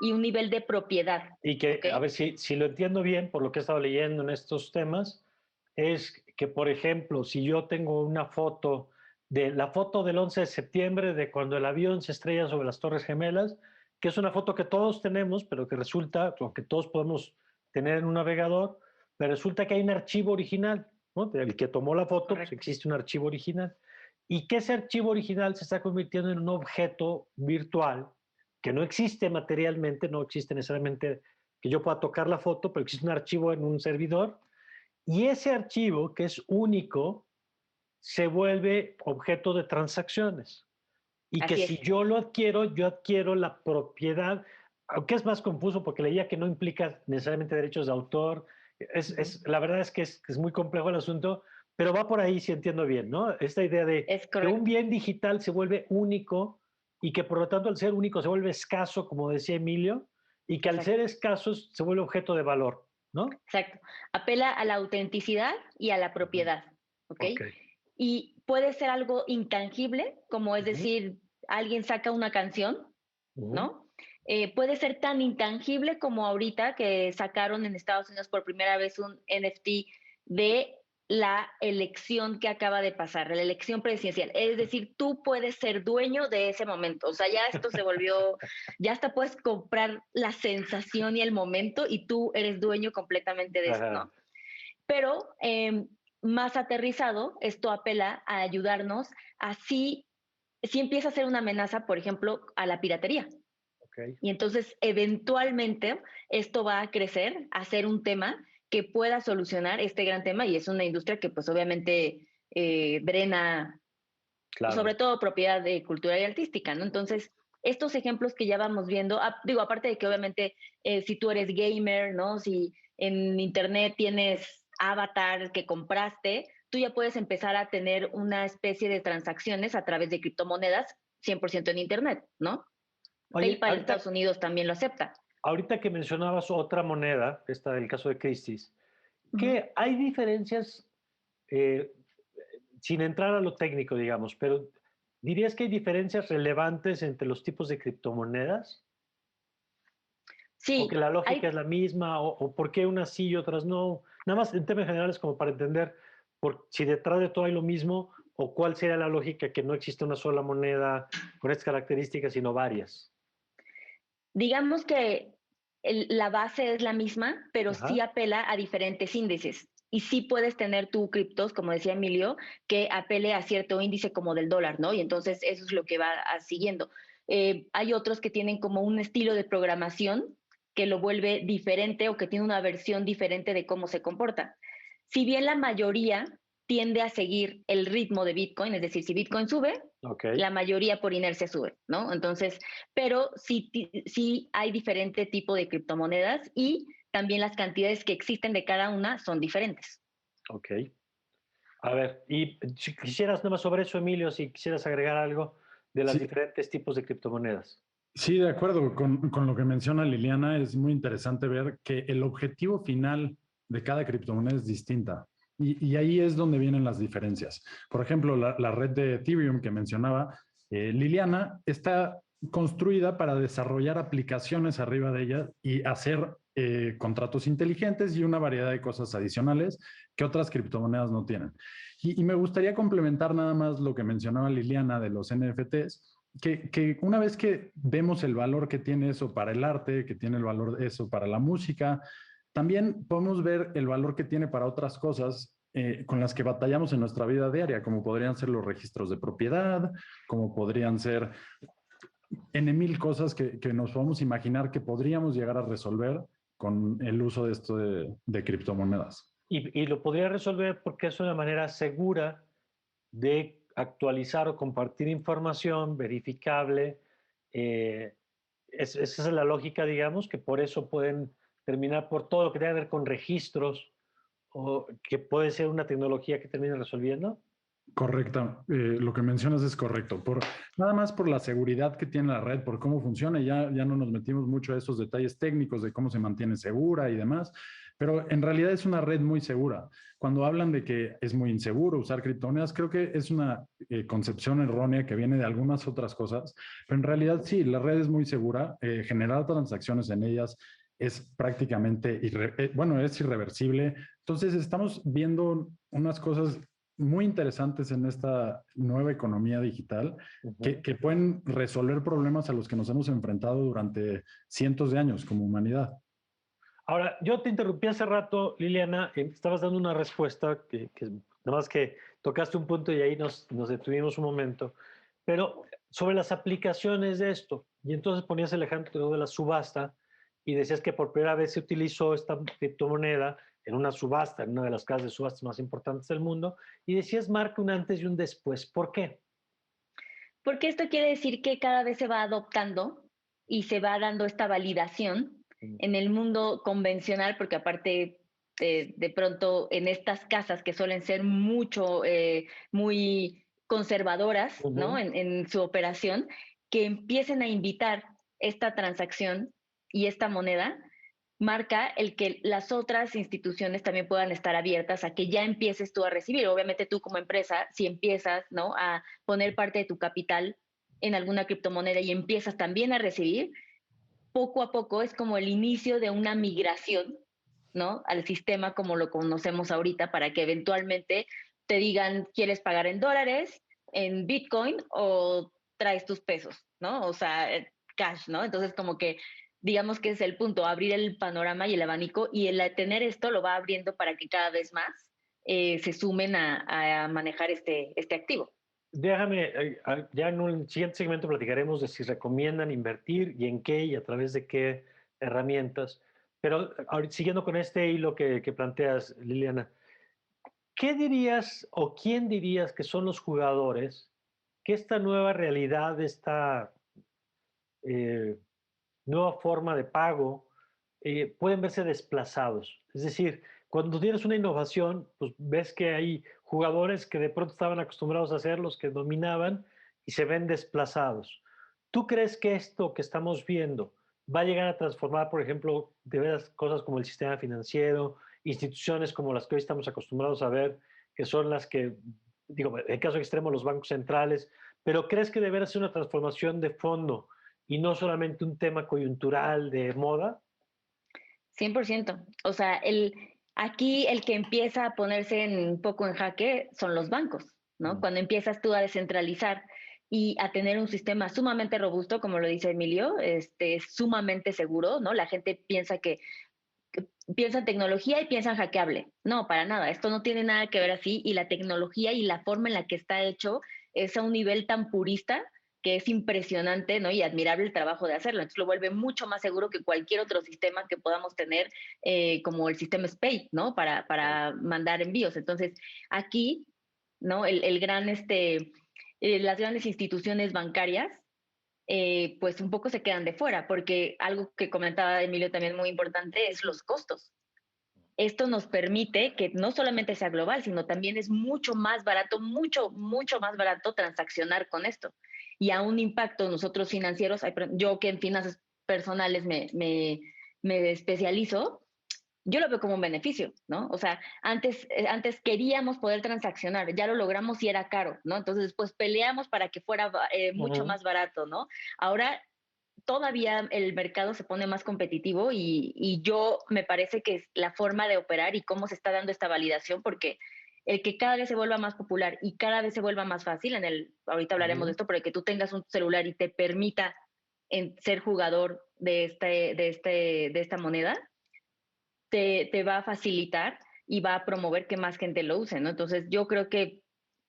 y un nivel de propiedad. Y que, a ver si lo entiendo bien, por lo que he estado leyendo en estos temas, es que, por ejemplo, si yo tengo una foto la foto del 11 de septiembre de cuando el avión se estrella sobre las Torres Gemelas, que es una foto que todos tenemos, pero que resulta, o que todos podemos tener en un navegador, pero resulta que hay un archivo original, ¿no? El que tomó la foto, pues existe un archivo original. Y que ese archivo original se está convirtiendo en un objeto virtual que no existe materialmente, no existe necesariamente que yo pueda tocar la foto, pero existe un archivo en un servidor. Y ese archivo, que es único, se vuelve objeto de transacciones. Y que si yo lo adquiero, yo adquiero la propiedad, aunque es más confuso porque leía que no implica necesariamente derechos de autor. La verdad es que es muy complejo el asunto, pero va por ahí si entiendo bien, ¿no? Esta idea de que un bien digital se vuelve único y que por lo tanto al ser único se vuelve escaso, como decía Emilio, y que al ser escaso se vuelve objeto de valor, ¿no? Exacto. Apela a la autenticidad y a la propiedad, ¿ok? Y puede ser algo intangible, como es decir, alguien saca una canción, ¿no? Puede ser tan intangible como ahorita que sacaron en Estados Unidos por primera vez un NFT de la elección que acaba de pasar, la elección presidencial. Es decir, tú puedes ser dueño de ese momento. O sea, ya esto se volvió, ya hasta puedes comprar la sensación y el momento y tú eres dueño completamente de eso, ¿no? Pero más aterrizado, esto apela a ayudarnos a si empieza a ser una amenaza, por ejemplo, a la piratería. Y entonces, eventualmente, esto va a crecer, a ser un tema que pueda solucionar este gran tema, y es una industria que, pues, obviamente, drena, sobre todo, propiedad cultural y artística, ¿no? Entonces, estos ejemplos que ya vamos viendo, digo, aparte de que, obviamente, si tú eres gamer, ¿no? Si en Internet tienes avatar que compraste, tú ya puedes empezar a tener una especie de transacciones a través de criptomonedas 100% en Internet, ¿no? Oye, PayPal en Estados Unidos también lo acepta. Ahorita que mencionabas otra moneda, esta del caso de Christie's, que hay diferencias, sin entrar a lo técnico, digamos, pero ¿dirías que hay diferencias relevantes entre los tipos de criptomonedas? Sí. ¿O que la lógica es la misma? ¿O por qué unas sí y otras no? Nada más en temas generales como para entender si detrás de todo hay lo mismo o cuál sería la lógica que no existe una sola moneda con estas características, sino varias. Digamos que la base es la misma, pero sí apela a diferentes índices. Y sí puedes tener tú criptos, como decía Emilio, que apele a cierto índice como del dólar, ¿no? Y entonces eso es lo que va siguiendo. Hay otros que tienen como un estilo de programación que lo vuelve diferente o que tiene una versión diferente de cómo se comporta. Si bien la mayoría tiende a seguir el ritmo de Bitcoin, es decir, si Bitcoin sube, la mayoría por inercia sube, ¿no? Entonces, pero sí hay diferente tipo de criptomonedas y también las cantidades que existen de cada una son diferentes. Ok. A ver, y si quisieras nada más sobre eso, Emilio, si quisieras agregar algo de los diferentes tipos de criptomonedas. Sí, de acuerdo con lo que menciona Liliana, es muy interesante ver que el objetivo final de cada criptomoneda es distinta. Y ahí es donde vienen las diferencias. Por ejemplo, la red de Ethereum que mencionaba Liliana está construida para desarrollar aplicaciones arriba de ella y hacer contratos inteligentes y una variedad de cosas adicionales que otras criptomonedas no tienen. Y me gustaría complementar nada más lo que mencionaba Liliana de los NFTs. Que una vez que vemos el valor que tiene eso para el arte, que tiene el valor de eso para la música, también podemos ver el valor que tiene para otras cosas con las que batallamos en nuestra vida diaria, como podrían ser los registros de propiedad, como podrían ser N mil cosas que nos podemos imaginar que podríamos llegar a resolver con el uso de esto de criptomonedas. Y lo podría resolver porque es una manera segura de actualizar o compartir información verificable. Esa es la lógica, digamos, que por eso pueden terminar por todo lo que tiene que ver con registros o que puede ser una tecnología que termine resolviendo. Correcto, lo que mencionas es correcto. Nada más por la seguridad que tiene la red, por cómo funciona, ya no nos metimos mucho a esos detalles técnicos de cómo se mantiene segura y demás, pero en realidad es una red muy segura. Cuando hablan de que es muy inseguro usar criptomonedas, creo que es una concepción errónea que viene de algunas otras cosas, pero en realidad sí, la red es muy segura, generar transacciones en ellas es prácticamente, es irreversible. Entonces estamos viendo unas cosas muy interesantes en esta nueva economía digital que pueden resolver problemas a los que nos hemos enfrentado durante cientos de años como humanidad. Ahora, yo te interrumpí hace rato, Liliana, estabas dando una respuesta que nada más que tocaste un punto y ahí nos detuvimos un momento, pero sobre las aplicaciones de esto, y entonces ponías el ejemplo de la subasta y decías que por primera vez se utilizó esta criptomoneda en una subasta, en una de las casas de subastas más importantes del mundo, y decías marca un antes y un después. ¿Por qué? Porque esto quiere decir que cada vez se va adoptando y se va dando esta validación en el mundo convencional, porque aparte de pronto en estas casas que suelen ser muy conservadoras, ¿no? En su operación, que empiecen a invitar esta transacción y esta moneda marca el que las otras instituciones también puedan estar abiertas a que ya empieces tú a recibir. Obviamente tú como empresa, si empiezas, ¿no?, a poner parte de tu capital en alguna criptomoneda y empiezas también a recibir, poco a poco es como el inicio de una migración, ¿no?, al sistema como lo conocemos ahorita, para que eventualmente te digan, ¿quieres pagar en dólares, en Bitcoin o traes tus pesos, ¿no? O sea, cash, ¿no? Entonces como que digamos que es el punto, abrir el panorama y el abanico, y el tener esto lo va abriendo para que cada vez más se sumen a manejar este activo. Déjame, ya en un siguiente segmento platicaremos de si recomiendan invertir y en qué y a través de qué herramientas. Pero ahorita, siguiendo con este hilo que planteas, Liliana, ¿qué dirías o quién dirías que son los jugadores que esta nueva realidad, esta eh, nueva forma de pago, pueden verse desplazados? Es decir, cuando tienes una innovación, pues ves que hay jugadores que de pronto estaban acostumbrados a ser los que dominaban y se ven desplazados. ¿Tú crees que esto que estamos viendo va a llegar a transformar, por ejemplo, de veras cosas como el sistema financiero, instituciones como las que hoy estamos acostumbrados a ver, que son las que, digo, en el caso extremo, los bancos centrales, pero crees que deberá ser una transformación de fondo y no solamente un tema coyuntural de moda? 100%. O sea, aquí el que empieza a ponerse un poco en jaque son los bancos, ¿no? Cuando empiezas tú a descentralizar y a tener un sistema sumamente robusto, como lo dice Emilio, sumamente seguro, ¿no? La gente piensa en tecnología y piensa en hackeable. No, para nada. Esto no tiene nada que ver así, y la tecnología y la forma en la que está hecho es a un nivel tan purista que es impresionante, ¿no? Y admirable el trabajo de hacerlo. Entonces lo vuelve mucho más seguro que cualquier otro sistema que podamos tener, como el sistema SPAY, ¿no? Para mandar envíos. Entonces, aquí, ¿no? Las grandes instituciones bancarias, pues un poco se quedan de fuera, porque algo que comentaba Emilio también muy importante es los costos. Esto nos permite que no solamente sea global, sino también es mucho más barato, mucho más barato transaccionar con esto. Y a un impacto nosotros financieros, yo que en finanzas personales me especializo, yo lo veo como un beneficio, ¿no? O sea, antes queríamos poder transaccionar, ya lo logramos y era caro, ¿no? Entonces después peleamos para que fuera mucho más barato, ¿no? Ahora todavía el mercado se pone más competitivo, y yo me parece que es la forma de operar y cómo se está dando esta validación, porque el que cada vez se vuelva más popular y cada vez se vuelva más fácil, ahorita hablaremos de esto, pero el que tú tengas un celular y te permita ser jugador de esta moneda, te va a facilitar y va a promover que más gente lo use, ¿no? Entonces yo creo que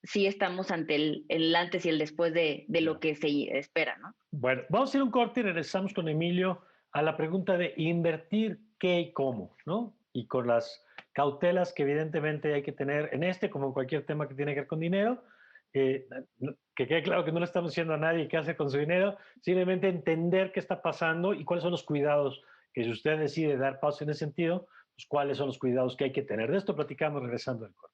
sí estamos ante el antes y el después de lo que se espera, ¿no? Bueno, vamos a hacer un corte y regresamos con Emilio a la pregunta de invertir qué y cómo, ¿no? Y con las cautelas que evidentemente hay que tener en como en cualquier tema que tiene que ver con dinero. Que quede claro que no le estamos diciendo a nadie qué hace con su dinero, simplemente entender qué está pasando y cuáles son los cuidados que, si usted decide dar paso en ese sentido, pues cuáles son los cuidados que hay que tener. De esto platicamos regresando al corte.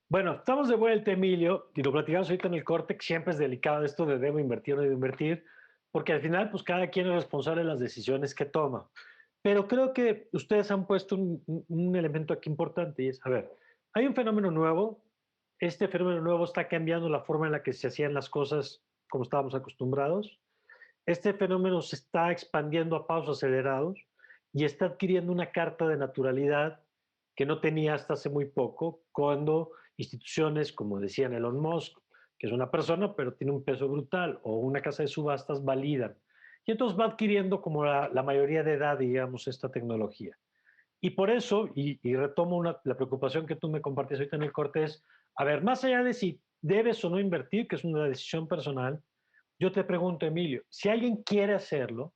Bueno, estamos de vuelta, Emilio, y lo platicamos ahorita en el corte, que siempre es delicado esto de debo invertir o no debo invertir, porque al final, pues cada quien es responsable de las decisiones que toma. Pero creo que ustedes han puesto un elemento aquí importante, y es, a ver, hay un fenómeno nuevo, este fenómeno nuevo está cambiando la forma en la que se hacían las cosas como estábamos acostumbrados, este fenómeno se está expandiendo a pasos acelerados y está adquiriendo una carta de naturalidad que no tenía hasta hace muy poco, cuando instituciones, como decían Elon Musk, que es una persona, pero tiene un peso brutal, o una casa de subastas, validan. Y entonces va adquiriendo como la mayoría de edad, digamos, esta tecnología. Y por eso, y retomo la preocupación que tú me compartiste ahorita en el corte, es, a ver, más allá de si debes o no invertir, que es una decisión personal, yo te pregunto, Emilio, si alguien quiere hacerlo,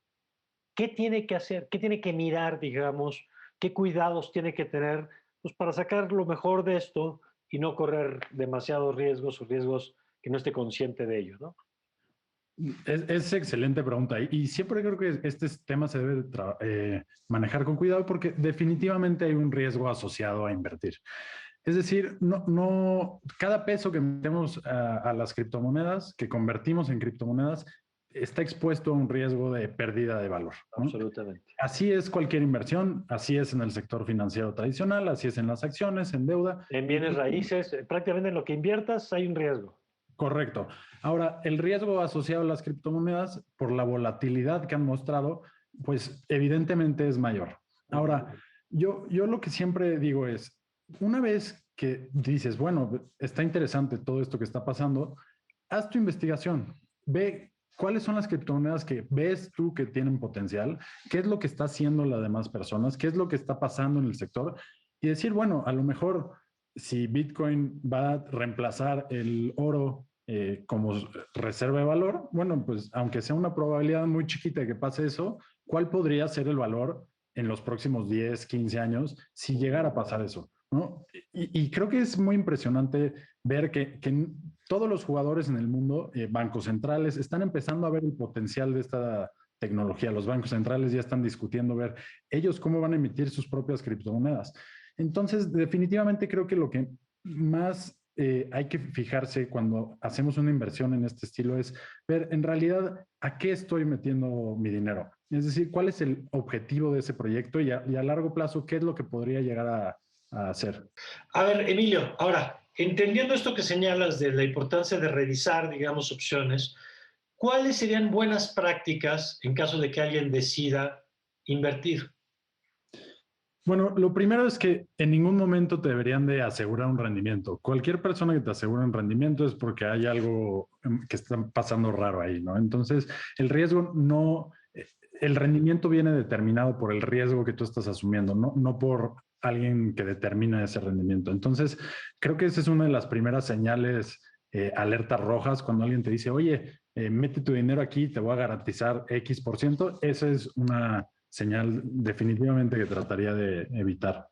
¿qué tiene que hacer? ¿Qué tiene que mirar, digamos? ¿Qué cuidados tiene que tener pues, para sacar lo mejor de esto y no correr demasiados riesgos o riesgos que no esté consciente de ello, ¿no? Es excelente pregunta y siempre creo que este tema se debe manejar con cuidado porque definitivamente hay un riesgo asociado a invertir. Es decir, cada peso que metemos a las criptomonedas, que convertimos en criptomonedas, está expuesto a un riesgo de pérdida de valor, ¿no? Absolutamente. Así es cualquier inversión, así es en el sector financiero tradicional, así es en las acciones, en deuda. En bienes raíces, prácticamente en lo que inviertas hay un riesgo. Correcto. Ahora, el riesgo asociado a las criptomonedas, por la volatilidad que han mostrado, pues evidentemente es mayor. Ahora, yo lo que siempre digo es, una vez que dices, bueno, está interesante todo esto que está pasando, haz tu investigación, ve cuáles son las criptomonedas que ves tú que tienen potencial, qué es lo que está haciendo las demás personas, qué es lo que está pasando en el sector y decir, bueno, a lo mejor si Bitcoin va a reemplazar el oro como reserva de valor, bueno, pues aunque sea una probabilidad muy chiquita de que pase eso, ¿cuál podría ser el valor en los próximos 10, 15 años si llegara a pasar eso? ¿No? Y creo que es muy impresionante ver que todos los jugadores en el mundo, bancos centrales, están empezando a ver el potencial de esta tecnología. Los bancos centrales ya están discutiendo ver ellos cómo van a emitir sus propias criptomonedas. Entonces, definitivamente creo que lo que más hay que fijarse cuando hacemos una inversión en este estilo es ver en realidad a qué estoy metiendo mi dinero. Es decir, cuál es el objetivo de ese proyecto y a largo plazo, qué es lo que podría llegar a hacer. A ver, Emilio, ahora, entendiendo esto que señalas de la importancia de revisar, digamos, opciones, ¿cuáles serían buenas prácticas en caso de que alguien decida invertir? Bueno, lo primero es que en ningún momento te deberían de asegurar un rendimiento. Cualquier persona que te asegure un rendimiento es porque hay algo que está pasando raro ahí, ¿no? Entonces, el rendimiento viene determinado por el riesgo que tú estás asumiendo, no por alguien que determina ese rendimiento. Entonces, creo que esa es una de las primeras señales, alertas rojas, cuando alguien te dice, oye, mete tu dinero aquí, te voy a garantizar X%. Esa es una señal definitivamente que trataría de evitar.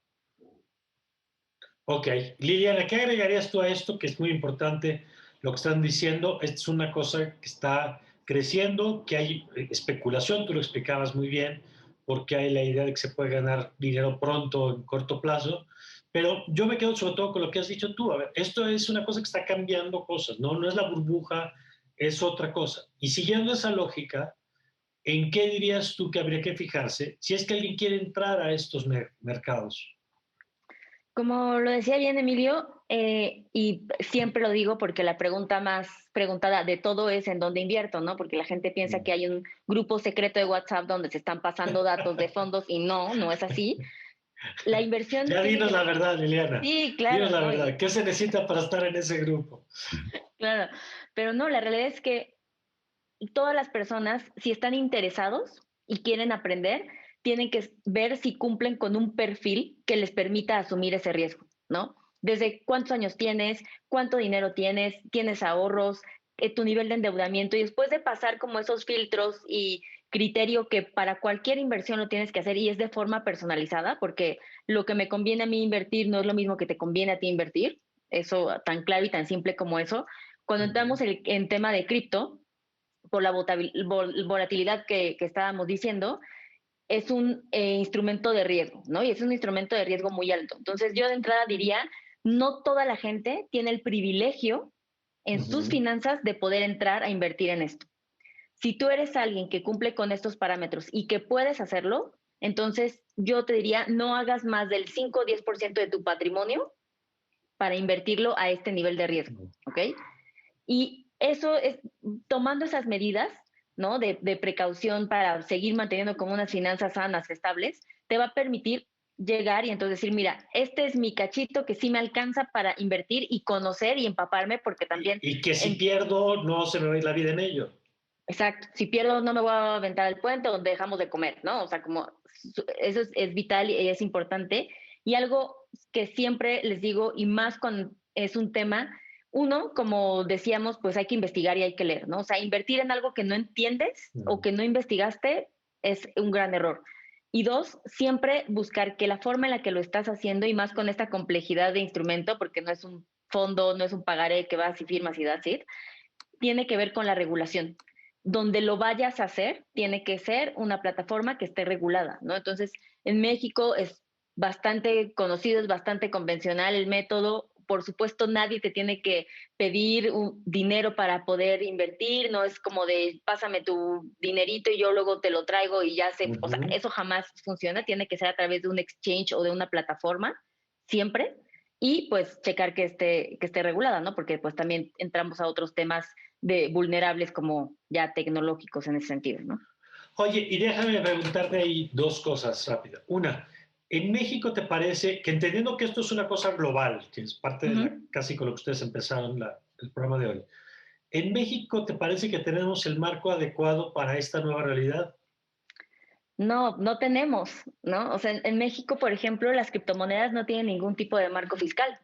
Ok, Liliana, ¿qué agregarías tú a esto que es muy importante lo que están diciendo? Esta es una cosa que está creciendo, que hay especulación, tú lo explicabas muy bien, porque hay la idea de que se puede ganar dinero pronto, en corto plazo, pero yo me quedo sobre todo con lo que has dicho tú. A ver, esto es una cosa que está cambiando cosas, ¿no? No es la burbuja, es otra cosa. Y siguiendo esa lógica, ¿en qué dirías tú que habría que fijarse si es que alguien quiere entrar a estos mercados? Como lo decía bien Emilio, y siempre lo digo porque la pregunta más preguntada de todo es en dónde invierto, ¿no? Porque la gente piensa que hay un grupo secreto de WhatsApp donde se están pasando datos de fondos y no es así. La inversión Ya tiene dinos que... la verdad, Liliana. Sí, Dinos claro, la ¿no? verdad. ¿Qué se necesita para estar en ese grupo? Claro, pero no, la realidad es que todas las personas, si están interesados y quieren aprender, tienen que ver si cumplen con un perfil que les permita asumir ese riesgo, ¿no? Desde cuántos años tienes, cuánto dinero tienes ahorros, tu nivel de endeudamiento y después de pasar como esos filtros y criterio que para cualquier inversión lo tienes que hacer y es de forma personalizada, porque lo que me conviene a mí invertir no es lo mismo que te conviene a ti invertir, eso tan claro y tan simple como eso. Cuando entramos en tema de cripto, por la volatilidad que estábamos diciendo, es un instrumento de riesgo, ¿no? Y es un instrumento de riesgo muy alto. Entonces yo de entrada diría, no toda la gente tiene el privilegio en sus finanzas de poder entrar a invertir en esto. Si tú eres alguien que cumple con estos parámetros y que puedes hacerlo, entonces yo te diría, no hagas más del 5 o 10% de tu patrimonio para invertirlo a este nivel de riesgo, ¿ok? Y eso es, tomando esas medidas, ¿no? De precaución para seguir manteniendo como unas finanzas sanas, estables, te va a permitir llegar y entonces decir, mira, este es mi cachito que sí me alcanza para invertir y conocer y empaparme, porque también... Y que si pierdo, no se me va a ir la vida en ello. Exacto, si pierdo no me voy a aventar al puente o dejamos de comer, ¿no? O sea, como eso es vital y es importante. Y algo que siempre les digo, y más cuando es un tema, uno, como decíamos, pues hay que investigar y hay que leer, ¿no? O sea, invertir en algo que no entiendes o que no investigaste es un gran error. Y dos, siempre buscar que la forma en la que lo estás haciendo, y más con esta complejidad de instrumento, porque no es un fondo, no es un pagaré que vas y firmas y that's it, tiene que ver con la regulación. Donde lo vayas a hacer, tiene que ser una plataforma que esté regulada, ¿no? Entonces, en México es bastante conocido, es bastante convencional el método. Por supuesto, nadie te tiene que pedir un dinero para poder invertir, no es como de pásame tu dinerito y yo luego te lo traigo y ya sé, o sea, eso jamás funciona, tiene que ser a través de un exchange o de una plataforma, siempre, y pues checar que esté regulada, ¿no? Porque pues también entramos a otros temas de vulnerables como ya tecnológicos en ese sentido, ¿no? Oye, y déjame preguntarte ahí dos cosas rápidas. Una, ¿en México te parece que, entendiendo que esto es una cosa global, que es parte de casi con lo que ustedes empezaron el programa de hoy, ¿en México te parece que tenemos el marco adecuado para esta nueva realidad? No, no tenemos, ¿no? O sea, en México, por ejemplo, las criptomonedas no tienen ningún tipo de marco fiscal,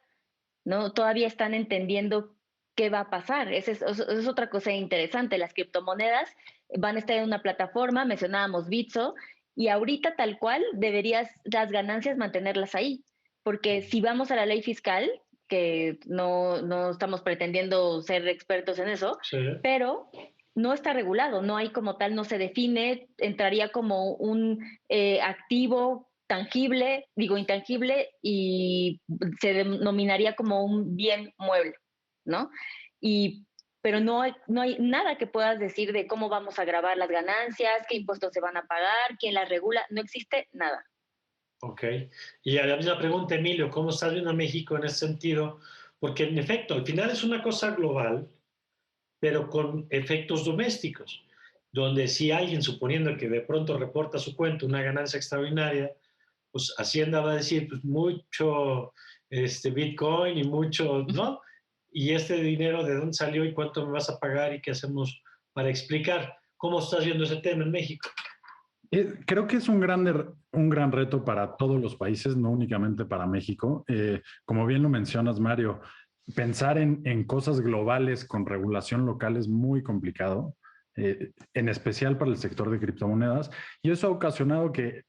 ¿no? Todavía están entendiendo qué va a pasar. Esa es otra cosa interesante. Las criptomonedas van a estar en una plataforma, mencionábamos Bitso, y ahorita tal cual deberías las ganancias mantenerlas ahí, porque si vamos a la ley fiscal, que no estamos pretendiendo ser expertos en eso, Sí. pero no está regulado, no hay como tal, no se define, entraría como un activo tangible, digo intangible, y se denominaría como un bien mueble, ¿no? Pero no hay nada que puedas decir de cómo vamos a grabar las ganancias, qué impuestos se van a pagar, quién las regula, no existe nada. Ok. Y a la misma pregunta, Emilio, ¿cómo estás viendo a México en ese sentido? Porque en efecto, al final es una cosa global, pero con efectos domésticos, donde si alguien, suponiendo que de pronto reporta a su cuenta una ganancia extraordinaria, pues Hacienda va a decir, pues mucho Bitcoin y mucho, ¿no? Y este dinero, ¿de dónde salió y cuánto me vas a pagar y qué hacemos para explicar? ¿Cómo estás viendo ese tema en México? Creo que es un gran reto para todos los países, no únicamente para México. Como bien lo mencionas, Mario, pensar en cosas globales con regulación local es muy complicado, en especial para el sector de criptomonedas. Y eso ha ocasionado que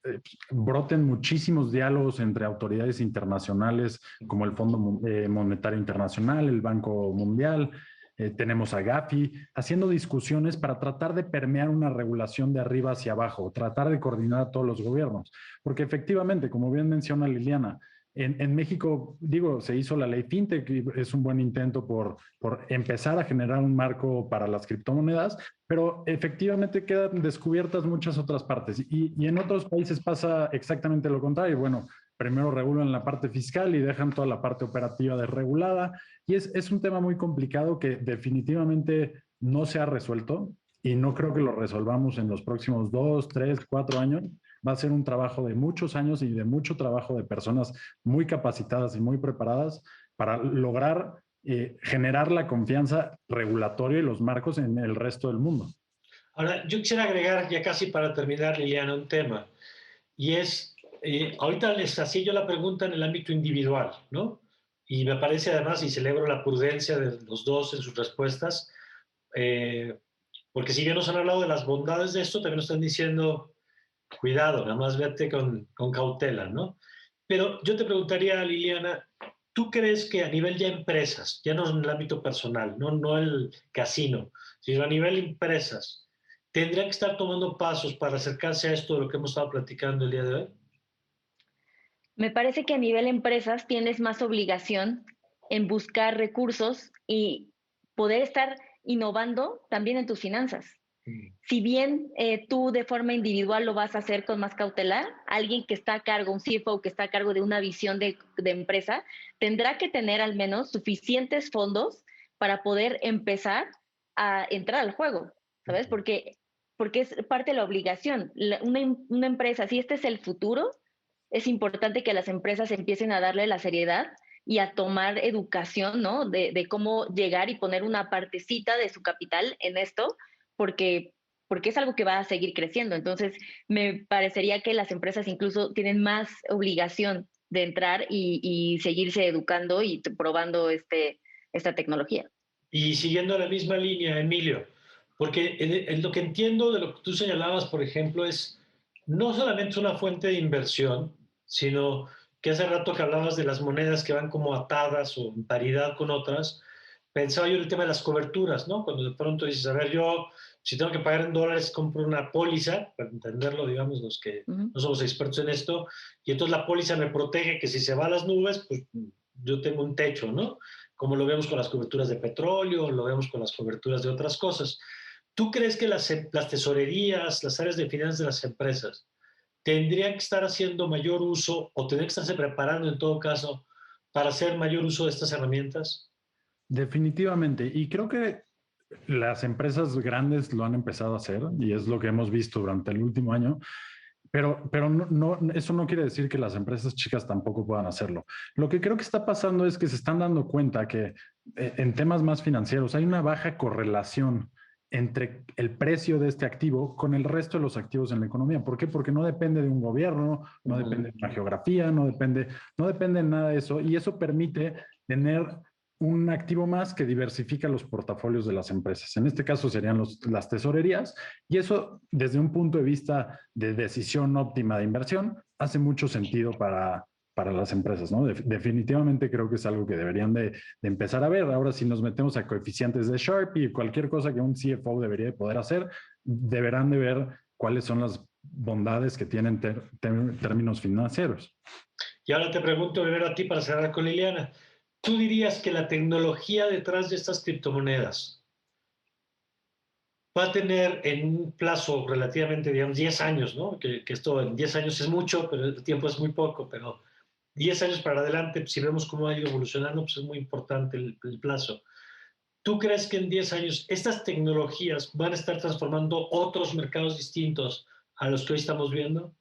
broten muchísimos diálogos entre autoridades internacionales como el Fondo Monetario Internacional, el Banco Mundial. Tenemos a Gafi haciendo discusiones para tratar de permear una regulación de arriba hacia abajo, tratar de coordinar a todos los gobiernos. Porque efectivamente, como bien menciona Liliana, en México, digo, se hizo la ley FinTech, y es un buen intento por empezar a generar un marco para las criptomonedas, pero efectivamente quedan descubiertas muchas otras partes. Y en otros países pasa exactamente lo contrario. Bueno, primero regulan la parte fiscal y dejan toda la parte operativa desregulada. Y es un tema muy complicado que definitivamente no se ha resuelto y no creo que lo resolvamos en los próximos 2, 3, 4 años. Va a ser un trabajo de muchos años y de mucho trabajo de personas muy capacitadas y muy preparadas para lograr generar la confianza regulatoria y los marcos en el resto del mundo. Ahora, yo quisiera agregar, ya casi para terminar, Liliana, un tema, y es, ahorita les hacía yo la pregunta en el ámbito individual, ¿no? Y me parece además, y celebro la prudencia de los dos en sus respuestas, porque si bien nos han hablado de las bondades de esto, también nos están diciendo, cuidado, nada más vete con cautela, ¿no? Pero yo te preguntaría, Liliana, ¿tú crees que a nivel ya empresas, ya no en el ámbito personal, no el casino, sino a nivel empresas, tendrían que estar tomando pasos para acercarse a esto de lo que hemos estado platicando el día de hoy? Me parece que a nivel empresas tienes más obligación en buscar recursos y poder estar innovando también en tus finanzas. Si bien tú de forma individual lo vas a hacer con más cautelar, alguien que está a cargo, un CFO que está a cargo de una visión de empresa, tendrá que tener al menos suficientes fondos para poder empezar a entrar al juego, ¿sabes? Porque porque es parte de la obligación. Una empresa, si este es el futuro, es importante que las empresas empiecen a darle la seriedad y a tomar educación, ¿no? De cómo llegar y poner una partecita de su capital en esto, porque es algo que va a seguir creciendo. Entonces, me parecería que las empresas incluso tienen más obligación de entrar y seguirse educando y probando esta tecnología. Y siguiendo la misma línea, Emilio, porque en lo que entiendo de lo que tú señalabas, por ejemplo, es no solamente una fuente de inversión, sino que hace rato que hablabas de las monedas que van como atadas o en paridad con otras, pensaba yo en el tema de las coberturas, ¿no? Cuando de pronto dices, a ver, yo si tengo que pagar en dólares, compro una póliza, para entenderlo, digamos, los que no somos expertos en esto, y entonces la póliza me protege que si se va a las nubes, pues yo tengo un techo, ¿no? Como lo vemos con las coberturas de petróleo, lo vemos con las coberturas de otras cosas. ¿Tú crees que las tesorerías, las áreas de finanzas de las empresas tendrían que estar haciendo mayor uso o tendrían que estarse preparando en todo caso para hacer mayor uso de estas herramientas? Definitivamente. Y creo que las empresas grandes lo han empezado a hacer y es lo que hemos visto durante el último año. Pero no, eso no quiere decir que las empresas chicas tampoco puedan hacerlo. Lo que creo que está pasando es que se están dando cuenta que en temas más financieros hay una baja correlación entre el precio de este activo con el resto de los activos en la economía. ¿Por qué? Porque no depende de un gobierno, no depende de una geografía, no depende de nada de eso. Y eso permite tener un activo más que diversifica los portafolios de las empresas. En este caso serían las tesorerías, y eso desde un punto de vista de decisión óptima de inversión hace mucho sentido para las empresas, ¿no? Definitivamente creo que es algo que deberían de empezar a ver. Ahora, si nos metemos a coeficientes de Sharpe y cualquier cosa que un CFO debería de poder hacer, deberán de ver cuáles son las bondades que tienen términos financieros. Y ahora te pregunto primero a ti para cerrar con Liliana. ¿Tú dirías que la tecnología detrás de estas criptomonedas va a tener en un plazo relativamente, digamos, 10 años, ¿no? Que esto en 10 años es mucho, pero el tiempo es muy poco, pero 10 años para adelante, pues, si vemos cómo ha ido evolucionando, pues es muy importante el plazo. ¿Tú crees que en 10 años estas tecnologías van a estar transformando otros mercados distintos a los que hoy estamos viendo?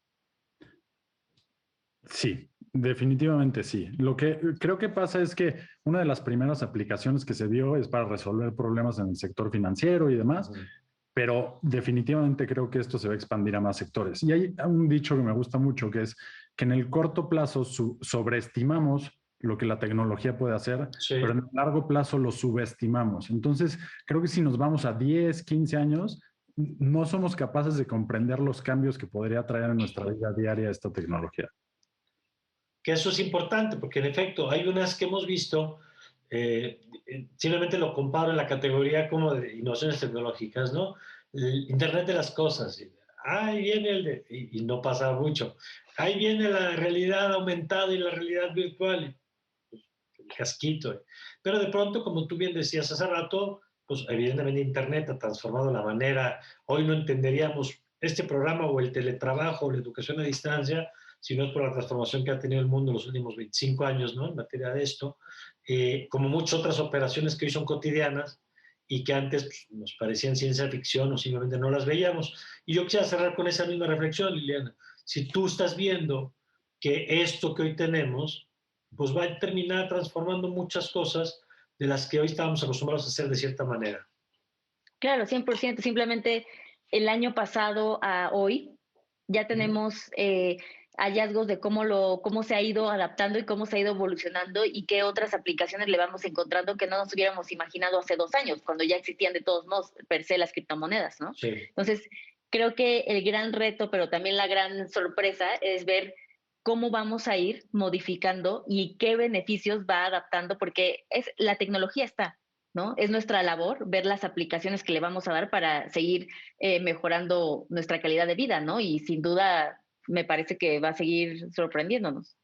Sí, definitivamente sí. Lo que creo que pasa es que una de las primeras aplicaciones que se dio es para resolver problemas en el sector financiero y demás, pero definitivamente creo que esto se va a expandir a más sectores. Y hay un dicho que me gusta mucho, que es que en el corto plazo sobreestimamos lo que la tecnología puede hacer, Sí. pero en el largo plazo lo subestimamos. Entonces, creo que si nos vamos a 10, 15 años, no somos capaces de comprender los cambios que podría traer en nuestra vida diaria esta tecnología. Que eso es importante, porque en efecto hay unas que hemos visto, simplemente lo comparo en la categoría como de innovaciones tecnológicas, ¿no? El Internet de las cosas, ahí viene y no pasa mucho, ahí viene la realidad aumentada y la realidad virtual, el casquito, pero de pronto, como tú bien decías hace rato, pues evidentemente Internet ha transformado la manera, hoy no entenderíamos este programa o el teletrabajo o la educación a distancia, si no es por la transformación que ha tenido el mundo en los últimos 25 años, ¿no? En materia de esto, como muchas otras operaciones que hoy son cotidianas y que antes pues, nos parecían ciencia ficción o simplemente no las veíamos. Y yo quisiera cerrar con esa misma reflexión, Liliana. Si tú estás viendo que esto que hoy tenemos, pues va a terminar transformando muchas cosas de las que hoy estábamos acostumbrados a hacer de cierta manera. Claro, 100%. Simplemente el año pasado a hoy ya tenemos hallazgos de cómo se ha ido adaptando y cómo se ha ido evolucionando y qué otras aplicaciones le vamos encontrando que no nos hubiéramos imaginado hace 2 años, cuando ya existían de todos modos per se las criptomonedas, ¿no? Sí. Entonces, creo que el gran reto, pero también la gran sorpresa es ver cómo vamos a ir modificando y qué beneficios va adaptando, porque la tecnología está, ¿no? Es nuestra labor ver las aplicaciones que le vamos a dar para seguir mejorando nuestra calidad de vida, ¿no? Y sin duda me parece que va a seguir sorprendiéndonos.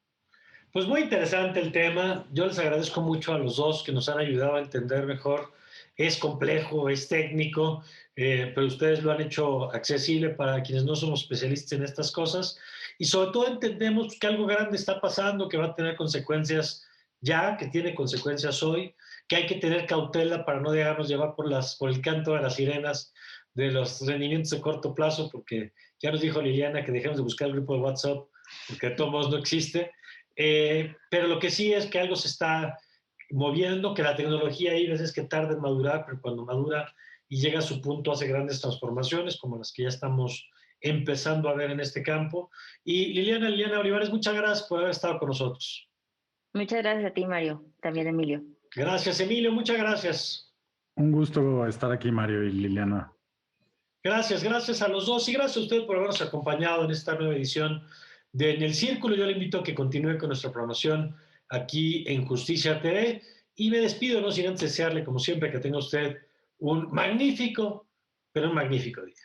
Pues muy interesante el tema. Yo les agradezco mucho a los dos que nos han ayudado a entender mejor. Es complejo, es técnico, pero ustedes lo han hecho accesible para quienes no somos especialistas en estas cosas. Y sobre todo entendemos que algo grande está pasando, que va a tener consecuencias ya, que tiene consecuencias hoy, que hay que tener cautela para no dejarnos llevar por el canto de las sirenas de los rendimientos de corto plazo, porque ya nos dijo Liliana que dejemos de buscar el grupo de WhatsApp, porque de todos modos no existe. Pero lo que sí es que algo se está moviendo, que la tecnología hay veces que tarda en madurar, pero cuando madura y llega a su punto hace grandes transformaciones, como las que ya estamos empezando a ver en este campo. Y Liliana Olivares, muchas gracias por haber estado con nosotros. Muchas gracias a ti, Mario. También Emilio. Gracias, Emilio. Muchas gracias. Un gusto estar aquí, Mario y Liliana. Gracias a los dos y gracias a usted por habernos acompañado en esta nueva edición de En el Círculo. Yo le invito a que continúe con nuestra programación aquí en Justicia TV y me despido, no sin antes desearle, como siempre, que tenga usted un magnífico día.